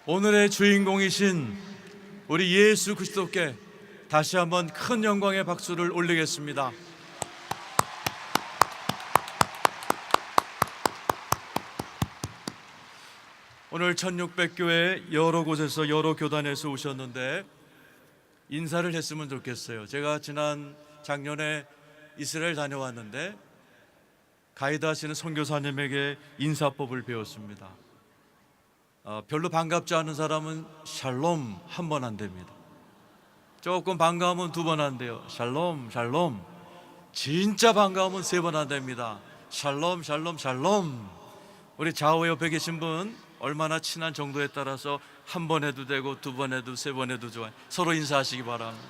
오늘의 주인공이신 우리 예수 그리스도께 다시 한번 큰 영광의 박수를 올리겠습니다. 오늘 1600교회 여러 곳에서 여러 교단에서 오셨는데 인사를 했으면 좋겠어요. 제가 작년에 이스라엘 다녀왔는데 가이드 하시는 선교사님에게 인사법을 배웠습니다. 별로 반갑지 않은 사람은 샬롬 한 번 안 됩니다. 조금 반가우면 2번 안 돼요. 샬롬 샬롬. 진짜 반가우면 3번 안 됩니다. 샬롬 샬롬 샬롬. 우리 좌우 옆에 계신 분 얼마나 친한 정도에 따라서 1번 해도 되고 2번 해도 3번 해도 좋아요. 서로 인사하시기 바랍니다.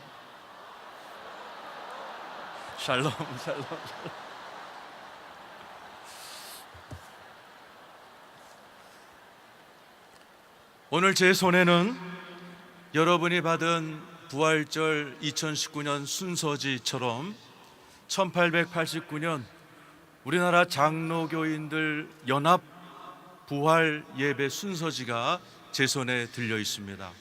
샬롬 샬롬. 오늘 제 손에는 여러분이 받은 부활절 2019년 순서지처럼 1889년 우리나라 장로교인들 연합 부활 예배 순서지가 제 손에 들려 있습니다.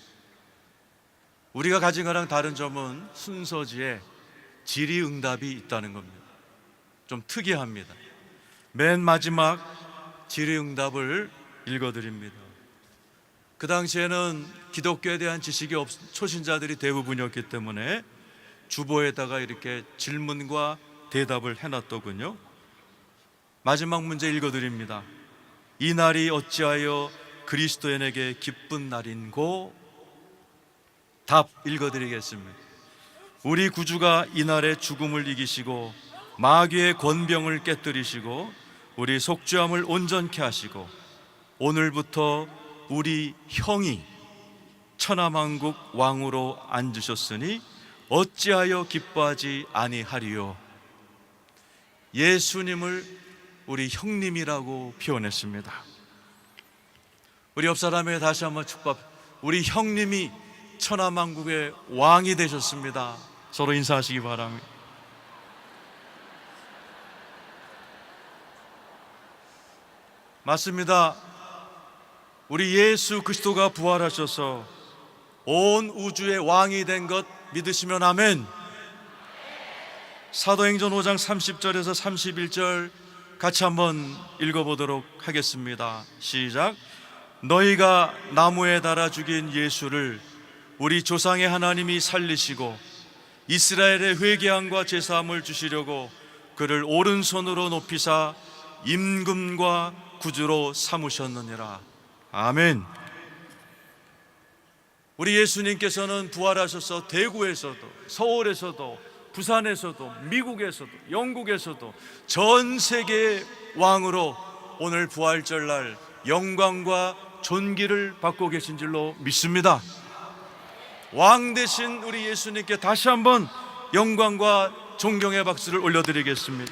우리가 가진 거랑 다른 점은 순서지에 질의응답이 있다는 겁니다. 좀 특이합니다. 맨 마지막 질의응답을 읽어드립니다. 그 당시에는 기독교에 대한 지식이 초신자들이 대부분이었기 때문에 주보에다가 이렇게 질문과 대답을 해놨더군요. 마지막 문제 읽어드립니다. 이 날이 어찌하여 그리스도인에게 기쁜 날인고? 답 읽어드리겠습니다. 우리 구주가 이 날에 죽음을 이기시고 마귀의 권병을 깨뜨리시고 우리 속죄함을 온전케 하시고 오늘부터 우리 형이 천하만국 왕으로 앉으셨으니 어찌하여 기뻐하지 아니하리요? 예수님을 우리 형님이라고 표현했습니다. 우리 옆 사람에게 다시 한번 축복. 우리 형님이 천하만국의 왕이 되셨습니다. 서로 인사하시기 바랍니다. 맞습니다. 우리 예수 그리스도가 부활하셔서 온 우주의 왕이 된 것 믿으시면 아멘. 사도행전 5장 30절에서 31절 같이 한번 읽어보도록 하겠습니다. 시작. 너희가 나무에 달아 죽인 예수를 우리 조상의 하나님이 살리시고 이스라엘의 회개함과 제사함을 주시려고 그를 오른손으로 높이사 임금과 구주로 삼으셨느니라. 아멘. 우리 예수님께서는 부활하셔서 대구에서도 서울에서도 부산에서도 미국에서도 영국에서도 전 세계의 왕으로 오늘 부활절날 영광과 존귀를 받고 계신 줄로 믿습니다. 왕 되신 우리 예수님께 다시 한번 영광과 존경의 박수를 올려드리겠습니다.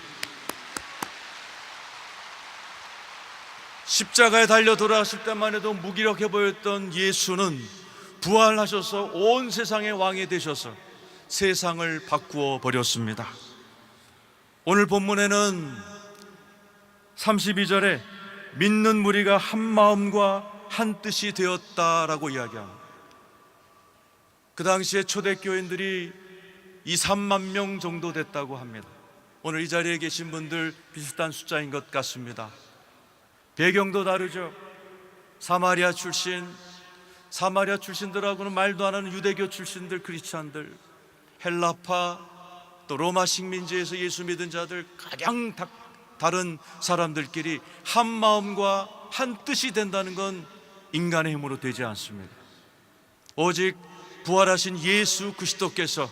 십자가에 달려 돌아왔을 때만 해도 무기력해 보였던 예수는 부활하셔서 온 세상의 왕이 되셔서 세상을 바꾸어 버렸습니다. 오늘 본문에는 32절에 믿는 무리가 한 마음과 한 뜻이 되었다라고 이야기합니다. 그 당시에 초대교인들이 2-3만 명 정도 됐다고 합니다. 오늘 이 자리에 계신 분들 비슷한 숫자인 것 같습니다. 배경도 다르죠. 사마리아 출신들하고는 말도 안 하는 유대교 출신들, 크리스찬들, 헬라파, 또 로마 식민지에서 예수 믿은 자들, 가장 다른 사람들끼리 한 마음과 한 뜻이 된다는 건 인간의 힘으로 되지 않습니다. 오직 부활하신 예수 그리스도께서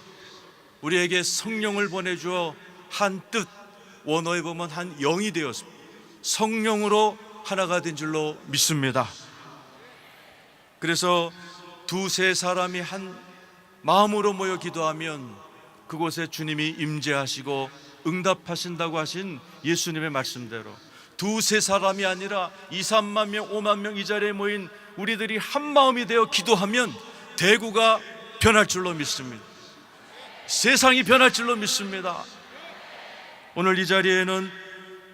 우리에게 성령을 보내주어 한 뜻, 원어에 보면 한 영이 되었습니다. 성령으로 하나가 된 줄로 믿습니다. 그래서 2-3 사람이 한 마음으로 모여 기도하면 그곳에 주님이 임재하시고 응답하신다고 하신 예수님의 말씀대로 2-3 사람이 아니라 2-3만 명, 5만 명 이 자리에 모인 우리들이 한 마음이 되어 기도하면 대구가 변할 줄로 믿습니다. 세상이 변할 줄로 믿습니다. 오늘 이 자리에는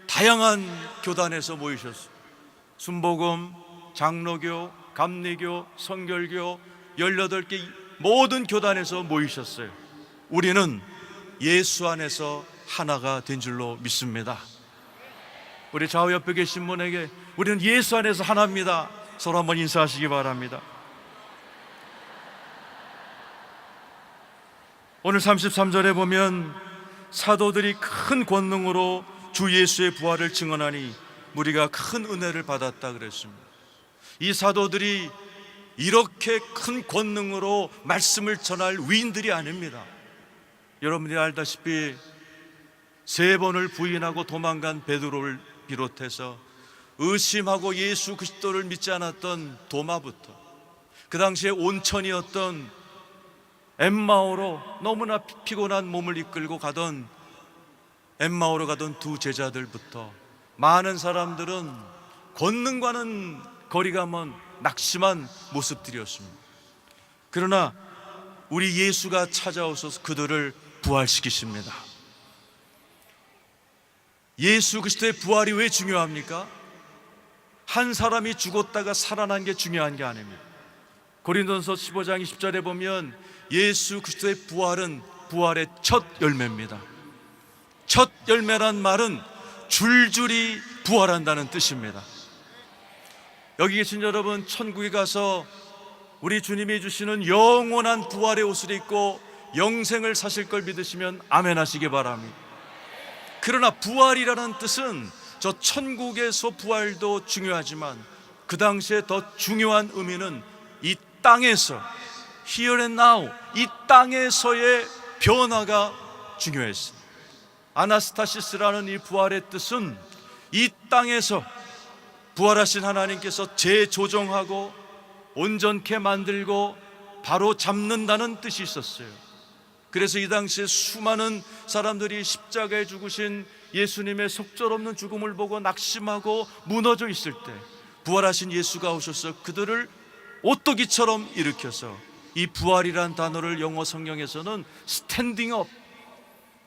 다양한 교단에서 모이셨습니다. 순복음, 장로교, 감리교, 성결교 18개 모든 교단에서 모이셨어요. 우리는 예수 안에서 하나가 된 줄로 믿습니다. 우리 좌우 옆에 계신 분에게 우리는 예수 안에서 하나입니다. 서로 한번 인사하시기 바랍니다. 오늘 33절에 보면 사도들이 큰 권능으로 주 예수의 부활을 증언하니 무리가 큰 은혜를 받았다 그랬습니다. 이 사도들이 이렇게 큰 권능으로 말씀을 전할 위인들이 아닙니다. 여러분들이 알다시피 3번을 부인하고 도망간 베드로를 비롯해서 의심하고 예수 그리스도를 믿지 않았던 도마부터 그 당시에 온천이었던 엠마오로 너무나 피곤한 몸을 이끌고 가던 엠마오로 가던 2 제자들부터 많은 사람들은 권능과는 거리가 먼 낙심한 모습들이었습니다. 그러나 우리 예수가 찾아오셔서 그들을 부활시키십니다. 예수 그리스도의 부활이 왜 중요합니까? 한 사람이 죽었다가 살아난 게 중요한 게 아닙니다. 고린도전서 15장 20절에 보면 예수 그리스도의 부활은 부활의 첫 열매입니다. 첫 열매란 말은 줄줄이 부활한다는 뜻입니다. 여기 계신 여러분, 천국에 가서 우리 주님이 주시는 영원한 부활의 옷을 입고 영생을 사실 걸 믿으시면 아멘 하시기 바랍니다. 그러나 부활이라는 뜻은 저 천국에서 부활도 중요하지만 그 당시에 더 중요한 의미는 이 땅에서, here and now, 이 땅에서의 변화가 중요했습니다. 아나스타시스라는 이 부활의 뜻은 이 땅에서 부활하신 하나님께서 재조정하고 온전케 만들고 바로 잡는다는 뜻이 있었어요. 그래서 이 당시에 수많은 사람들이 십자가에 죽으신 예수님의 속절없는 죽음을 보고 낙심하고 무너져 있을 때 부활하신 예수가 오셔서 그들을 오뚜기처럼 일으켜서 이 부활이란 단어를 영어 성경에서는 스탠딩 업,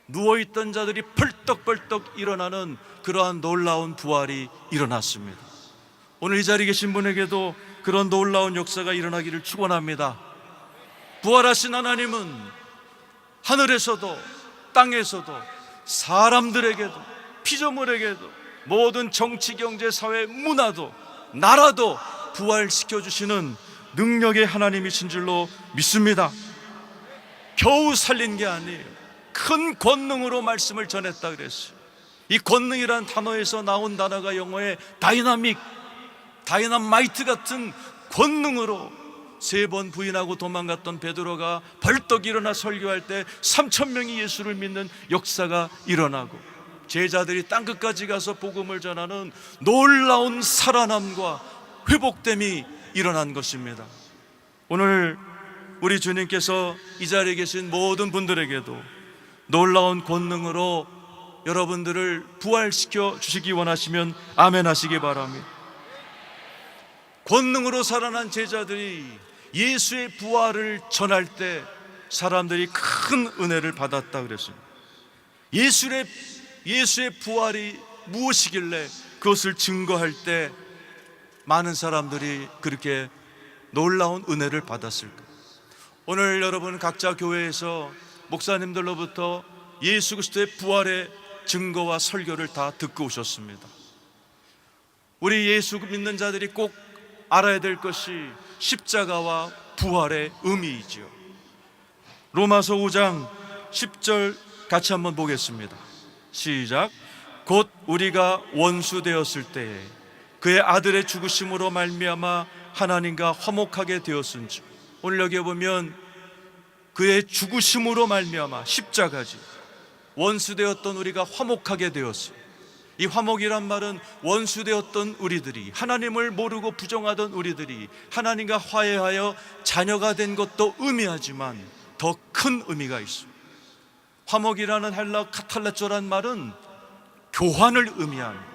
누워있던 자들이 펄떡펄떡 일어나는 그러한 놀라운 부활이 일어났습니다. 오늘 이 자리에 계신 분에게도 그런 놀라운 역사가 일어나기를 축원합니다. 부활하신 하나님은 하늘에서도 땅에서도 사람들에게도 피조물에게도 모든 정치, 경제, 사회, 문화도 나라도 부활시켜주시는 능력의 하나님이신 줄로 믿습니다. 겨우 살린 게 아니에요. 큰 권능으로 말씀을 전했다 그랬어요. 이 권능이란 단어에서 나온 단어가 영어의 다이나마이트 같은 권능으로 3번 부인하고 도망갔던 베드로가 벌떡 일어나 설교할 때 3,000명이 예수를 믿는 역사가 일어나고 제자들이 땅끝까지 가서 복음을 전하는 놀라운 살아남과 회복됨이 일어난 것입니다. 오늘 우리 주님께서 이 자리에 계신 모든 분들에게도 놀라운 권능으로 여러분들을 부활시켜 주시기 원하시면 아멘 하시기 바랍니다. 권능으로 살아난 제자들이 예수의 부활을 전할 때 사람들이 큰 은혜를 받았다 그랬습니다. 예수의 부활이 무엇이길래 그것을 증거할 때 많은 사람들이 그렇게 놀라운 은혜를 받았을까? 오늘 여러분 각자 교회에서 목사님들로부터 예수 그리스도의 부활의 증거와 설교를 다 듣고 오셨습니다. 우리 예수 믿는 자들이 꼭 알아야 될 것이 십자가와 부활의 의미이지요. 로마서 5장 10절 같이 한번 보겠습니다. 시작. 곧 우리가 원수 되었을 때에 그의 아들의 죽으심으로 말미암아 하나님과 화목하게 되었은즉. 오늘 여기에 보면 그의 죽으심으로 말미암아 십자가지, 원수 되었던 우리가 화목하게 되었어요. 이 화목이란 말은 원수 되었던 우리들이, 하나님을 모르고 부정하던 우리들이 하나님과 화해하여 자녀가 된 것도 의미하지만 더 큰 의미가 있습니다. 화목이라는 헬라 카탈레조란 말은 교환을 의미합니다.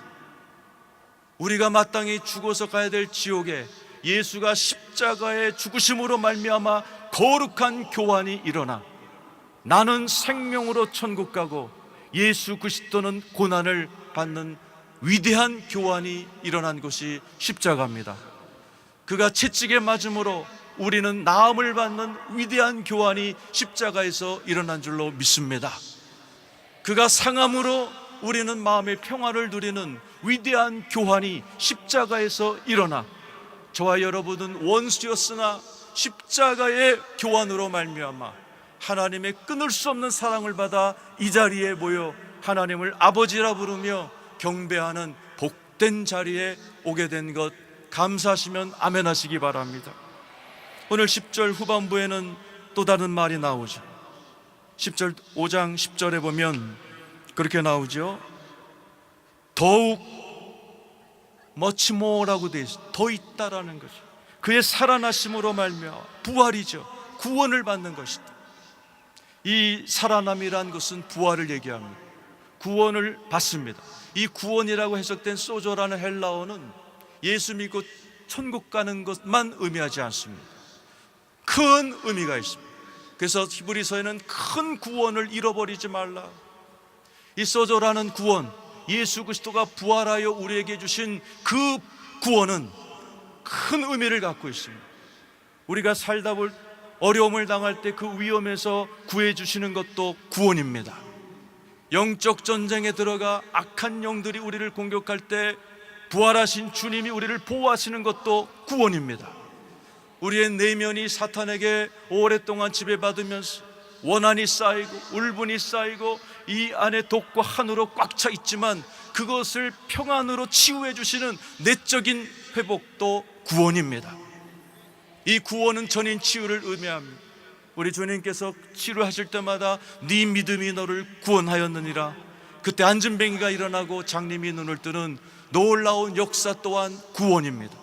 우리가 마땅히 죽어서 가야 될 지옥에 예수가 십자가의 죽으심으로 말미암아 거룩한 교환이 일어나 나는 생명으로 천국 가고 예수 그리스도는 고난을 받는 위대한 교환이 일어난 것이 십자가입니다. 그가 채찍에 맞음으로 우리는 나음을 받는 위대한 교환이 십자가에서 일어난 줄로 믿습니다. 그가 상함으로 우리는 마음의 평화를 누리는 위대한 교환이 십자가에서 일어나 저와 여러분은 원수였으나 십자가의 교환으로 말미암아 하나님의 끊을 수 없는 사랑을 받아 이 자리에 모여 하나님을 아버지라 부르며 경배하는 복된 자리에 오게 된 것 감사하시면 아멘 하시기 바랍니다. 오늘 10절 후반부에는 또 다른 말이 나오죠. 10절 5장 10절에 보면 그렇게 나오죠. 더욱 much more라고 되어 있어요. 더 있다라는 거죠. 그의 살아나심으로 말미암아 부활이죠. 구원을 받는 것이다. 이 살아남이란 것은 부활을 얘기합니다. 구원을 받습니다. 이 구원이라고 해석된 소조라는 헬라어는 예수 믿고 천국 가는 것만 의미하지 않습니다. 큰 의미가 있습니다. 그래서 히브리서에는 큰 구원을 잃어버리지 말라. 이 소조라는 구원, 예수 그리스도가 부활하여 우리에게 주신 그 구원은 큰 의미를 갖고 있습니다. 우리가 살다 볼 어려움을 당할 때 그 위험에서 구해주시는 것도 구원입니다. 영적 전쟁에 들어가 악한 영들이 우리를 공격할 때 부활하신 주님이 우리를 보호하시는 것도 구원입니다. 우리의 내면이 사탄에게 오랫동안 지배받으면서 원한이 쌓이고 울분이 쌓이고 이 안에 독과 한으로 꽉 차 있지만 그것을 평안으로 치유해 주시는 내적인 회복도 구원입니다. 이 구원은 전인 치유를 의미합니다. 우리 주님께서 치료하실 때마다 네 믿음이 너를 구원하였느니라. 그때 안진뱅이가 일어나고 장님이 눈을 뜨는 놀라운 역사 또한 구원입니다.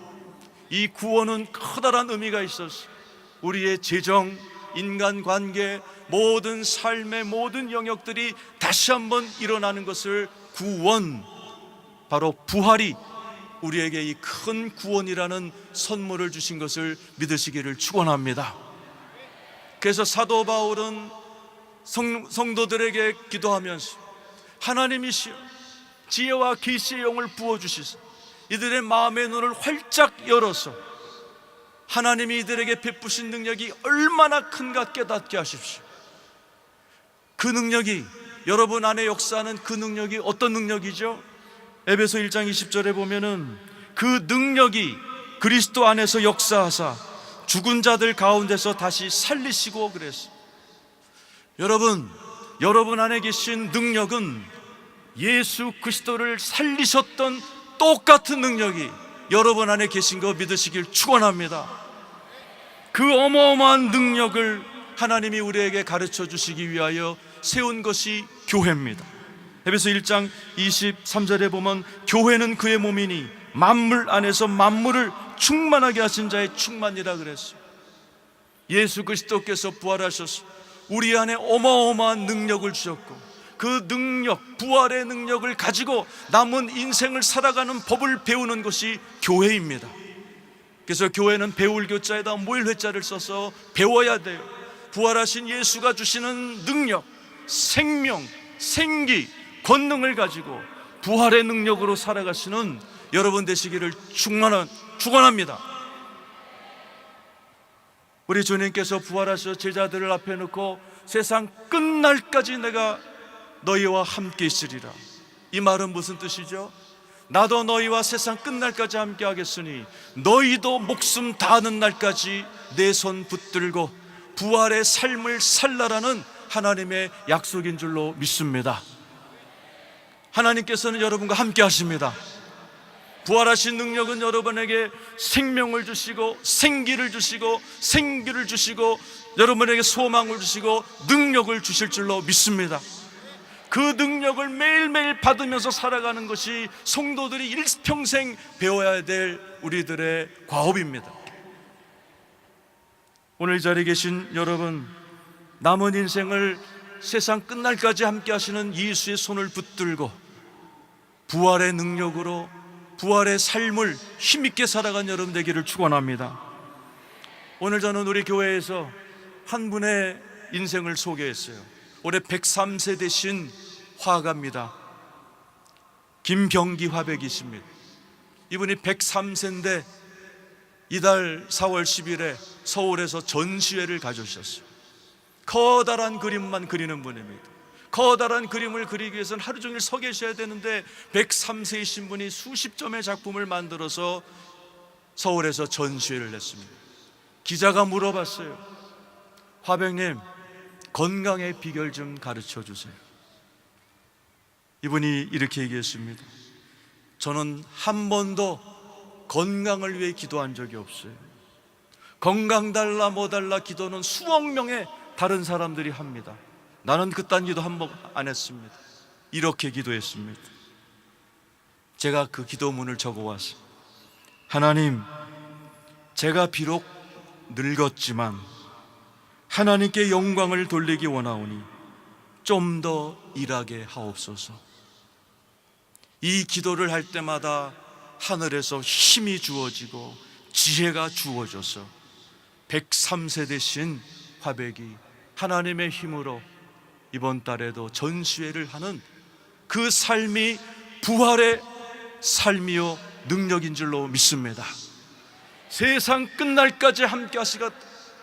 이 구원은 커다란 의미가 있었어요. 우리의 재정, 인간관계, 모든 삶의 모든 영역들이 다시 한번 일어나는 것을 구원, 바로 부활이 우리에게 이 큰 구원이라는 선물을 주신 것을 믿으시기를 축원합니다. 그래서 사도 바울은 성도들에게 기도하면서 하나님이시여 지혜와 계시의 영을 부어주시소 이들의 마음의 눈을 활짝 열어서 하나님이 이들에게 베푸신 능력이 얼마나 큰가 깨닫게 하십시오. 그 능력이 여러분 안에 역사하는 그 능력이 어떤 능력이죠? 에베소 1장 20절에 보면은 그 능력이 그리스도 안에서 역사하사 죽은 자들 가운데서 다시 살리시고 그랬어요. 여러분 안에 계신 능력은 예수 그리스도를 살리셨던 똑같은 능력이 여러분 안에 계신 거 믿으시길 축원합니다. 그 어마어마한 능력을 하나님이 우리에게 가르쳐 주시기 위하여 세운 것이 교회입니다. 에베소 1장 23절에 보면 교회는 그의 몸이니 만물 안에서 만물을 충만하게 하신 자의 충만이라 그랬어요. 예수 그리스도께서 부활하셔서 우리 안에 어마어마한 능력을 주셨고 그 능력, 부활의 능력을 가지고 남은 인생을 살아가는 법을 배우는 것이 교회입니다. 그래서 교회는 배울 교자에다 모일 회자를 써서 배워야 돼요. 부활하신 예수가 주시는 능력, 생명, 생기, 권능을 가지고 부활의 능력으로 살아가시는 여러분 되시기를 축원합니다. 우리 주님께서 부활하셔 제자들을 앞에 놓고 세상 끝날까지 내가 너희와 함께 있으리라. 이 말은 무슨 뜻이죠? 나도 너희와 세상 끝날까지 함께 하겠으니 너희도 목숨 다하는 날까지 내 손 붙들고 부활의 삶을 살라라는 하나님의 약속인 줄로 믿습니다. 하나님께서는 여러분과 함께 하십니다. 부활하신 능력은 여러분에게 생명을 주시고 생기를 주시고 생기를 주시고 여러분에게 소망을 주시고 능력을 주실 줄로 믿습니다. 그 능력을 매일매일 받으면서 살아가는 것이 성도들이 일평생 배워야 될 우리들의 과업입니다. 오늘 이 자리에 계신 여러분, 남은 인생을 세상 끝날까지 함께 하시는 예수의 손을 붙들고 부활의 능력으로 부활의 삶을 힘있게 살아간 여러분 되기를 축원합니다. 오늘 저는 우리 교회에서 한 분의 인생을 소개했어요. 올해 103세 되신 화가입니다. 김경기 화백이십니다. 이분이 103세인데 이달 4월 10일에 서울에서 전시회를 가져오셨어요. 커다란 그림만 그리는 분입니다. 커다란 그림을 그리기 위해서는 하루 종일 서 계셔야 되는데 103세이신 분이 수십 점의 작품을 만들어서 서울에서 전시회를 냈습니다. 기자가 물어봤어요. 화백님, 건강의 비결 좀 가르쳐 주세요. 이분이 이렇게 얘기했습니다. 저는 한 번도 건강을 위해 기도한 적이 없어요. 건강 달라 뭐 달라 기도는 수억 명의 다른 사람들이 합니다. 나는 그딴 기도 한 번 안 했습니다. 이렇게 기도했습니다. 제가 그 기도문을 적어왔어요. 하나님, 제가 비록 늙었지만 하나님께 영광을 돌리기 원하오니 좀 더 일하게 하옵소서. 이 기도를 할 때마다 하늘에서 힘이 주어지고 지혜가 주어져서 103세 되신 화백이 하나님의 힘으로 이번 달에도 전시회를 하는 그 삶이 부활의 삶이요 능력인 줄로 믿습니다. 세상 끝날까지 함께 하시고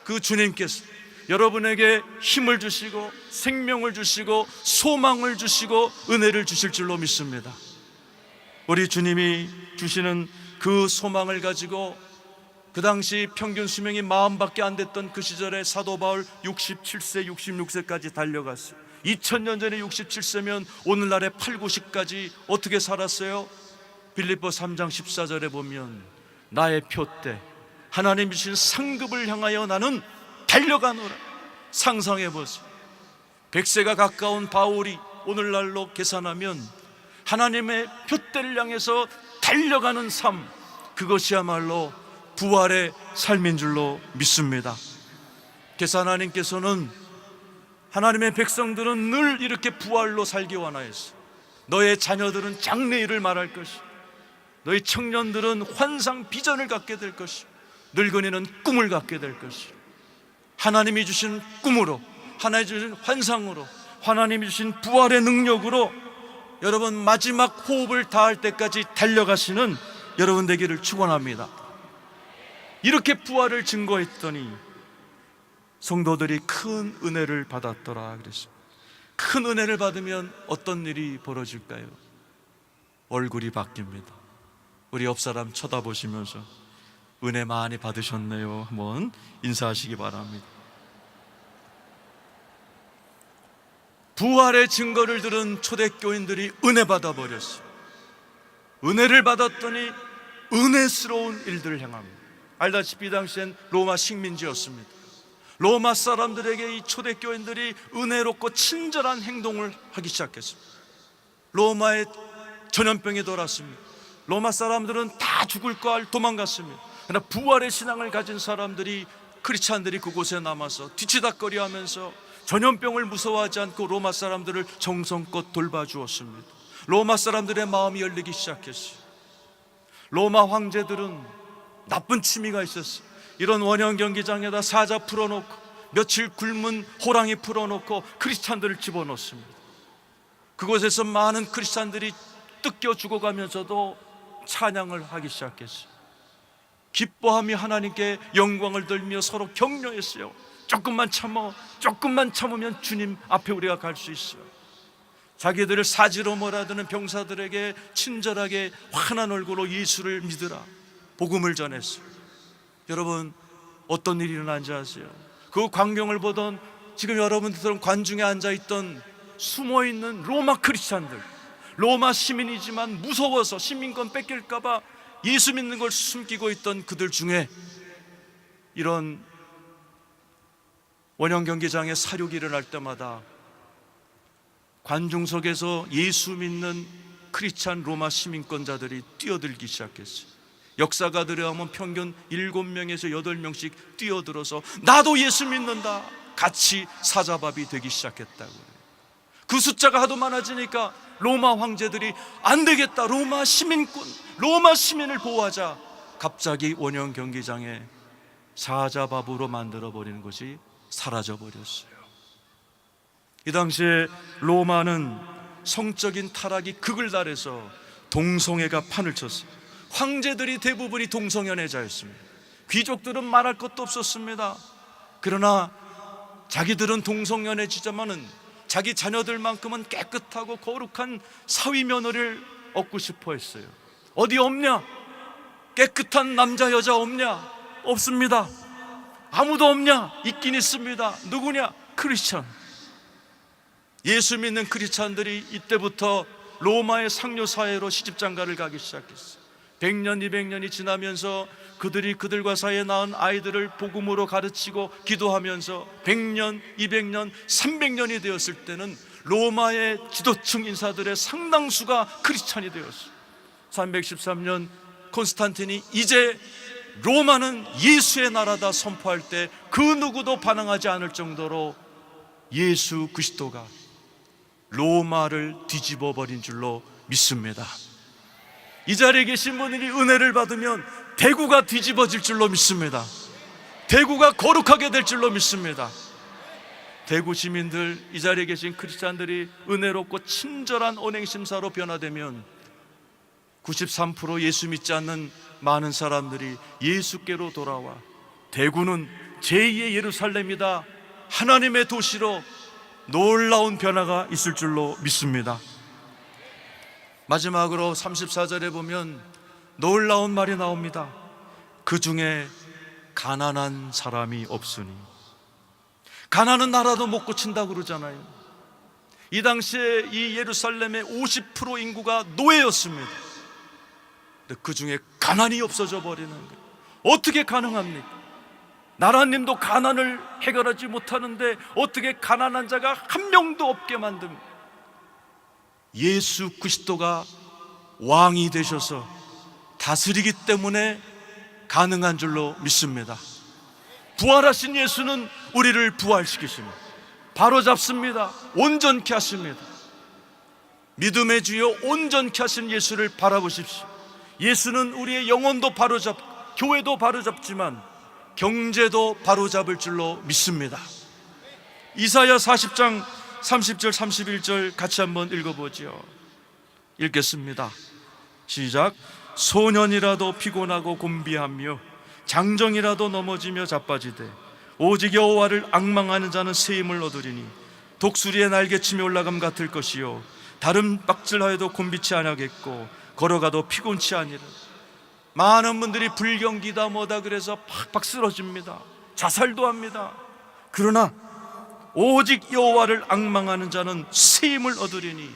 그 주님께서 여러분에게 힘을 주시고 생명을 주시고 소망을 주시고 은혜를 주실 줄로 믿습니다. 우리 주님이 주시는 그 소망을 가지고 그 당시 평균 수명이 40밖에 안 됐던 그 시절에 사도 바울 67세 66세까지 달려갔어요. 2000년 전에 67세면 오늘날의 8, 90까지 어떻게 살았어요? 빌립보 3장 14절에 보면 나의 표대 하나님 주신 상급을 향하여 나는 달려가노라. 상상해 보세요. 100세가 가까운 바울이 오늘날로 계산하면 하나님의 표대를 향해서 달려가는 삶, 그것이야말로 부활의 삶인 줄로 믿습니다. 그래서 하나님께서는 하나님의 백성들은 늘 이렇게 부활로 살기 원하였어. 너의 자녀들은 장래일을 말할 것이, 너희 청년들은 환상 비전을 갖게 될 것이, 늙은이는 꿈을 갖게 될 것이, 하나님이 주신 꿈으로, 하나님이 주신 환상으로, 하나님이 주신 부활의 능력으로 여러분 마지막 호흡을 다할 때까지 달려가시는 여러분 되기를 축원합니다. 이렇게 부활을 증거했더니 성도들이 큰 은혜를 받았더라 그랬습니다. 큰 은혜를 받으면 어떤 일이 벌어질까요? 얼굴이 바뀝니다. 우리 옆 사람 쳐다보시면서 은혜 많이 받으셨네요 한번 인사하시기 바랍니다. 부활의 증거를 들은 초대교인들이 은혜 받아버렸어요. 은혜를 받았더니 은혜스러운 일들을 향합니다. 알다시피 이 당시엔 로마 식민지였습니다. 로마 사람들에게 이 초대교인들이 은혜롭고 친절한 행동을 하기 시작했습니다. 로마의 전염병이 돌았습니다. 로마 사람들은 다 죽을 걸 도망갔습니다. 그러나 부활의 신앙을 가진 사람들이, 크리스찬들이 그곳에 남아서 뒤치다꺼리 하면서 전염병을 무서워하지 않고 로마 사람들을 정성껏 돌봐주었습니다. 로마 사람들의 마음이 열리기 시작했어요. 로마 황제들은 나쁜 취미가 있었어요. 이런 원형 경기장에다 사자 풀어놓고 며칠 굶은 호랑이 풀어놓고 크리스찬들을 집어넣습니다. 그곳에서 많은 크리스찬들이 뜯겨 죽어가면서도 찬양을 하기 시작했어요. 기뻐하며 하나님께 영광을 돌리며 서로 격려했어요. 조금만 참으면 주님 앞에 우리가 갈 수 있어요. 자기들을 사지로 몰아드는 병사들에게 친절하게 환한 얼굴로 예수를 믿으라 복음을 전했어요. 여러분 어떤 일이 일어난지 아세요? 그 광경을 보던 지금 여러분들은 관중에 앉아있던 숨어있는 로마 크리스찬들, 로마 시민이지만 무서워서 시민권 뺏길까봐 예수 믿는 걸 숨기고 있던 그들 중에 이런 원형 경기장에 사륙이 일어날 때마다 관중석에서 예수 믿는 크리스찬 로마 시민권자들이 뛰어들기 시작했어요. 역사가들에 하면 평균 7명에서 8명씩 뛰어들어서 나도 예수 믿는다 같이 사자밥이 되기 시작했다고 해요. 그 숫자가 하도 많아지니까 로마 황제들이 안 되겠다, 로마 시민권, 로마 시민을 보호하자 갑자기 원형 경기장에 사자밥으로 만들어버리는 것이 사라져버렸어요. 이 당시에 로마는 성적인 타락이 극을 달해서 동성애가 판을 쳤어요. 황제들이 대부분이 동성연애자였습니다. 귀족들은 말할 것도 없었습니다. 그러나 자기들은 동성연애지만은 자기 자녀들만큼은 깨끗하고 거룩한 사위 며느리를 얻고 싶어 했어요. 어디 없냐? 깨끗한 남자 여자 없냐? 없습니다. 아무도 없냐? 있긴 있습니다. 누구냐? 크리스찬. 예수 믿는 크리스찬들이 이때부터 로마의 상류 사회로 시집장가를 가기 시작했어요. 100년, 200년이 지나면서 그들이 그들과 사이에 낳은 아이들을 복음으로 가르치고 기도하면서 100년, 200년, 300년이 되었을 때는 로마의 지도층 인사들의 상당수가 크리스찬이 되었어요. 313년 콘스탄틴이 이제 로마는 예수의 나라다 선포할 때 그 누구도 반항하지 않을 정도로 예수 그리스도가 로마를 뒤집어 버린 줄로 믿습니다. 이 자리에 계신 분들이 은혜를 받으면 대구가 뒤집어질 줄로 믿습니다. 대구가 거룩하게 될 줄로 믿습니다. 대구 시민들, 이 자리에 계신 크리스찬들이 은혜롭고 친절한 언행심사로 변화되면 93% 예수 믿지 않는 많은 사람들이 예수께로 돌아와 대구는 제2의 예루살렘이다, 하나님의 도시로 놀라운 변화가 있을 줄로 믿습니다. 마지막으로 34절에 보면 놀라운 말이 나옵니다. 그 중에 가난한 사람이 없으니. 가난은 나라도 못 고친다고 그러잖아요. 이 당시에 이 예루살렘의 50% 인구가 노예였습니다. 근데 그 중에 가난이 없어져 버리는 거예요. 어떻게 가능합니까? 나라님도 가난을 해결하지 못하는데 어떻게 가난한 자가 한 명도 없게 만듭니까? 예수 그리스도가 왕이 되셔서 다스리기 때문에 가능한 줄로 믿습니다. 부활하신 예수는 우리를 부활시키십니다. 바로잡습니다. 온전케 하십니다. 믿음의 주여 온전케 하신 예수를 바라보십시오. 예수는 우리의 영혼도 바로잡고 교회도 바로잡지만 경제도 바로잡을 줄로 믿습니다. 이사야 40장 30절 31절 같이 한번 읽어보죠. 읽겠습니다. 시작. 소년이라도 피곤하고 곤비하며 장정이라도 넘어지며 자빠지되 오직 여호와를 앙망하는 자는 새 힘을 얻으리니 독수리의 날개치며 올라감 같을 것이요 다른 박질하여도 곤비치 아니하겠고 걸어가도 피곤치 아니라. 많은 분들이 불경기다 뭐다 그래서 팍팍 쓰러집니다. 자살도 합니다. 그러나 오직 여호와를 앙망하는 자는 새 힘을 얻으리니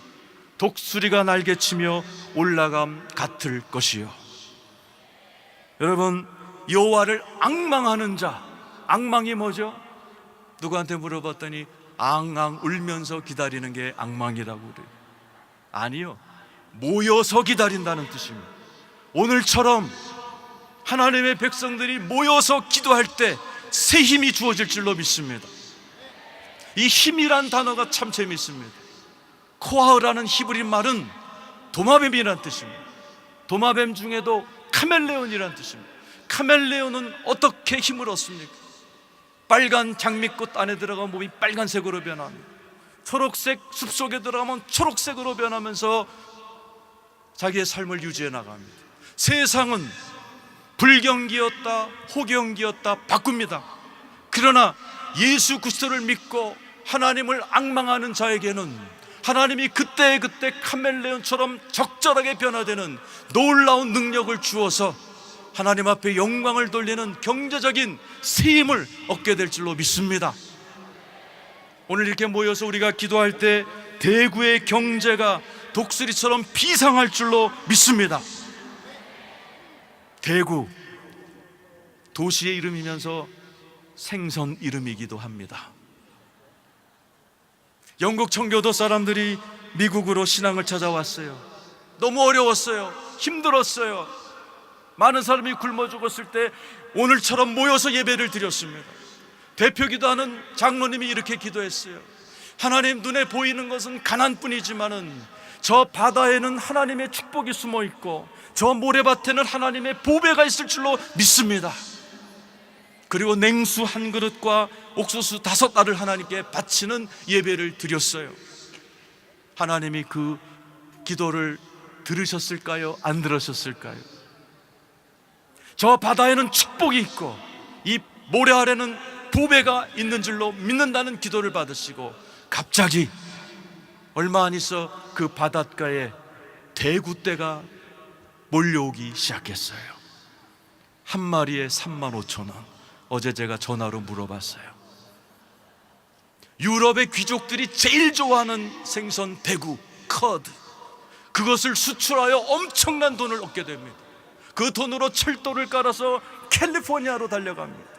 독수리가 날개치며 올라감 같을 것이요. 여러분, 여호와를 앙망하는 자, 앙망이 뭐죠? 누구한테 물어봤더니 앙앙 울면서 기다리는 게 앙망이라고 그래요. 아니요, 모여서 기다린다는 뜻입니다. 오늘처럼 하나님의 백성들이 모여서 기도할 때 새 힘이 주어질 줄로 믿습니다. 이 힘이란 단어가 참 재밌습니다. 코아흐라는 히브리 말은 도마뱀이란 뜻입니다. 도마뱀 중에도 카멜레온이란 뜻입니다. 카멜레온은 어떻게 힘을 얻습니까? 빨간 장미꽃 안에 들어가면 몸이 빨간색으로 변합니다. 초록색 숲속에 들어가면 초록색으로 변하면서 자기의 삶을 유지해 나갑니다. 세상은 불경기였다 호경기였다 바꿉니다. 그러나 예수 그리스도를 믿고 하나님을 앙망하는 자에게는 하나님이 그때 카멜레온처럼 적절하게 변화되는 놀라운 능력을 주어서 하나님 앞에 영광을 돌리는 경제적인 새 힘을 얻게 될 줄로 믿습니다. 오늘 이렇게 모여서 우리가 기도할 때 대구의 경제가 독수리처럼 비상할 줄로 믿습니다. 대구, 도시의 이름이면서 생선 이름이기도 합니다. 영국 청교도 사람들이 미국으로 신앙을 찾아왔어요. 너무 어려웠어요. 힘들었어요. 많은 사람이 굶어 죽었을 때 오늘처럼 모여서 예배를 드렸습니다. 대표 기도하는 장로님이 이렇게 기도했어요. 하나님, 눈에 보이는 것은 가난뿐이지만은 저 바다에는 하나님의 축복이 숨어 있고 저 모래밭에는 하나님의 보배가 있을 줄로 믿습니다. 그리고 냉수 한 그릇과 옥수수 5알을 하나님께 바치는 예배를 드렸어요. 하나님이 그 기도를 들으셨을까요? 안 들으셨을까요? 저 바다에는 축복이 있고 이 모래 아래는 보배가 있는 줄로 믿는다는 기도를 받으시고, 갑자기 얼마 안 있어 그 바닷가에 대구떼가 몰려오기 시작했어요. 한 마리에 35,000원. 어제 제가 전화로 물어봤어요. 유럽의 귀족들이 제일 좋아하는 생선 대구, 커드, 그것을 수출하여 엄청난 돈을 얻게 됩니다. 그 돈으로 철도를 깔아서 캘리포니아로 달려갑니다.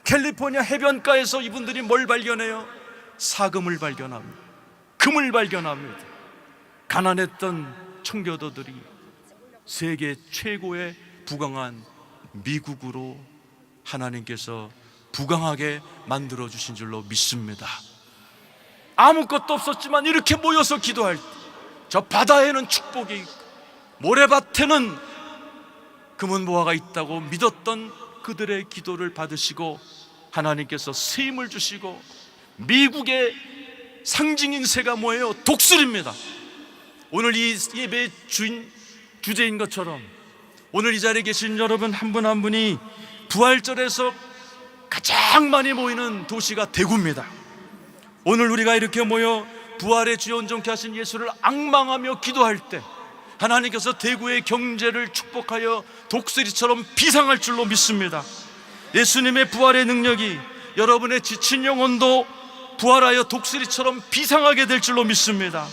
캘리포니아 해변가에서 이분들이 뭘 발견해요? 사금을 발견합니다. 금을 발견합니다. 가난했던 청교도들이 세계 최고의 부강한 미국으로 하나님께서 부강하게 만들어 주신 줄로 믿습니다. 아무것도 없었지만 이렇게 모여서 기도할 때 저 바다에는 축복이 있고 모래밭에는 금은보화가 있다고 믿었던 그들의 기도를 받으시고 하나님께서 새 힘을 주시고, 미국의 상징인 새가 뭐예요? 독수리입니다. 오늘 이 예배의 주제인 것처럼 오늘 이 자리에 계신 여러분 한 분 한 분이 부활절에서 가장 많이 모이는 도시가 대구입니다. 오늘 우리가 이렇게 모여 부활의 주여 온전케 하신 예수를 앙망하며 기도할 때 하나님께서 대구의 경제를 축복하여 독수리처럼 비상할 줄로 믿습니다. 예수님의 부활의 능력이 여러분의 지친 영혼도 부활하여 독수리처럼 비상하게 될 줄로 믿습니다.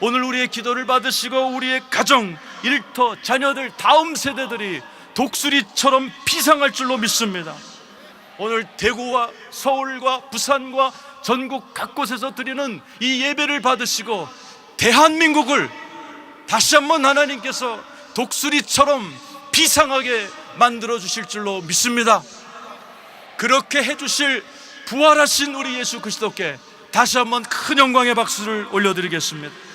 오늘 우리의 기도를 받으시고 우리의 가정, 일터, 자녀들, 다음 세대들이 독수리처럼 비상할 줄로 믿습니다. 오늘 대구와 서울과 부산과 전국 각곳에서 드리는 이 예배를 받으시고 대한민국을 다시 한번 하나님께서 독수리처럼 비상하게 만들어 주실 줄로 믿습니다. 그렇게 해주실 부활하신 우리 예수 그리스도께 다시 한번 큰 영광의 박수를 올려드리겠습니다.